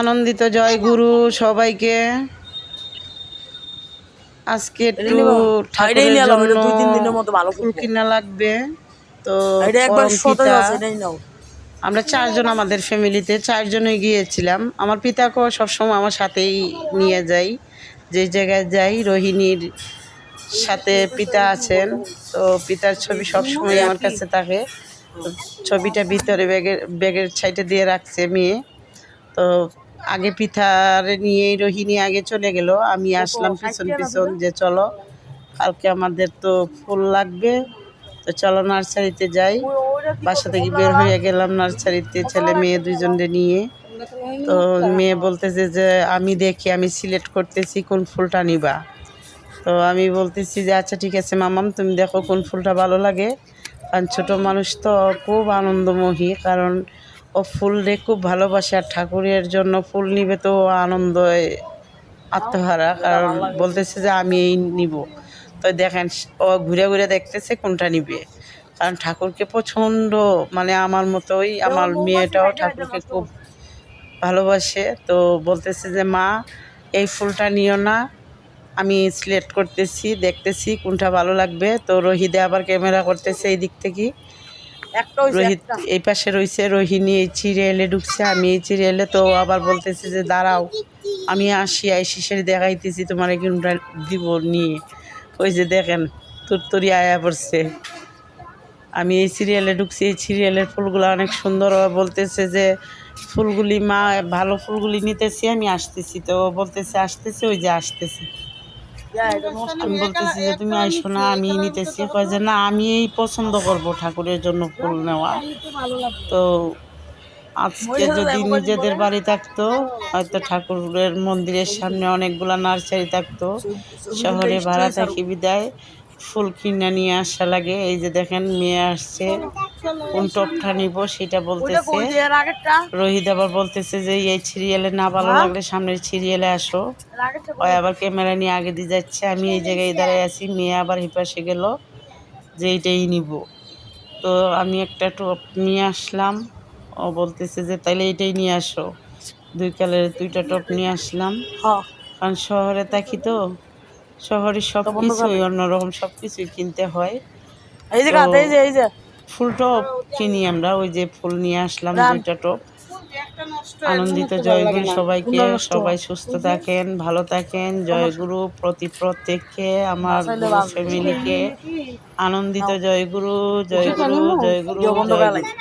আনন্দিত জয় গুরু সবাইকে। আজকে একটু ঠাকুরের জন্য ফুল কিনা লাগবে, তো পরম পিতা আমরা 4 জন, আমাদের ফ্যামিলিতে 4 জনই গিয়েছিলাম। আমার পিতাকেও সবসময় আমার সাথেই নিয়ে যাই, যে জায়গায় যাই। রোহিণীর সাথে পিতা আছেন, তো পিতার ছবি সবসময় আমার কাছে থাকে। তো ছবিটা ভিতরে ব্যাগের সাইডে দিয়ে রাখছে মেয়ে। তো আগে পিতারে নিয়েই রোহিণী আগে চলে গেল, আমি আসলাম পিছন পিছন, যে চলো কালকে আমাদের তো ফুল লাগবে, তো চলো নার্সারিতে যাই। বাসা থেকে বের হয়ে গেলাম নার্সারিতে, ছেলে মেয়ে 2 জনকে নিয়ে। তো মেয়ে বলতেছে যে আমি দেখি, আমি সিলেক্ট করতেছি কোন ফুলটা নিবা। তো আমি বলতেছি যে আচ্ছা ঠিক আছে মামাম, তুমি দেখো কোন ফুলটা ভালো লাগে। কারণ ছোটো মানুষ তো খুব আনন্দময়ী, কারণ ও ফুল রে খুব ভালোবাসে, আর ঠাকুরের জন্য ফুল নিবে তো আনন্দ আত্মহারা, কারণ বলতেছে যে আমি এই নিব। তো দেখেন ও ঘুরে ঘুরে দেখতেছে কোনটা নিবে, কারণ ঠাকুরকে প্রচণ্ড, মানে আমার মতোই আমার মেয়েটাও ঠাকুরকে খুব ভালোবাসে। তো বলতেছে যে মা এই ফুলটা নিও না, আমি সিলেক্ট করতেছি, দেখতেছি কোনটা ভালো লাগবে। তো রোহিদে আবার ক্যামেরা করতেছে এই দিক থেকে, রোহিত এই পাশে রয়েছে, রোহিণী এই সিরিয়ালে ঢুকছে, আমি এই সিরিয়ালে। তো আবার বলতেছে যে দাঁড়াও আমি আসি, আইসি সেরে দেখাইতেছি তোমার কোনটা দিব নিয়ে। ওই যে দেখেন তুরতুরি আয়া পড়ছে। আমি এই সিরিয়ালে ঢুকছি, এই সিরিয়ালের ফুলগুলো অনেক সুন্দর। বলতেছে যে ফুলগুলি মা ভালো ফুলগুলি নিতেছি, আমি আসতেছি। তো বলতেছে আসতেছি, ওই যে আসতেছি। আমি বলতেছি যে তুমি আইসো না, আমি নিতেছি। কয় যে না আমি এই পছন্দ করব ঠাকুরের জন্য ফুল নেওয়া। তো আজকে যদি নিজেদের বাড়ি থাকতো, হয়তো ঠাকুরের মন্দিরের সামনে অনেকগুলা নার্সারি থাকতো। শহরে ভাড়া থাকি বিদায় ফুল কিনে নিয়ে আসা লাগে। এই যে দেখেন মেয়ে আসছে, কোন টপটা নিব সেটা বলতেছে। রোহিত আবার বলতেছে যে এই সিরিয়ালে না ভালো লাগলে সামনের সিরিয়ালে আসো। ওই আবার ক্যামেরা নিয়ে আগে দিয়ে যাচ্ছে, আমি এই জায়গায় দাঁড়ায় আছি। মেয়ে আবার হিপাশে গেল যে এইটাই নিব। তো আমি একটা টপ নিয়ে আসলাম, ও বলতেছে যে তাইলে এটাই নিয়ে আসো। 2 কালারের 2টা টপ নিয়ে আসলাম। কারণ শহরে থাকি তো, শহরে সব কিছুই অন্যরকম, সব কিছুই কিনতে হয়। ফুল টপ কিনি আমরা, ওই যে ফুল নিয়ে আসলাম 2টা টপ। আনন্দিত জয়গুরু সবাইকে, সবাই সুস্থ থাকেন, ভালো থাকেন। জয়গুরু প্রত্যেককে, আমার গুরু ফ্যামিলিকে আনন্দিত জয়গুরু, জয়গুরু, জয়গুরু, জয়গুরু।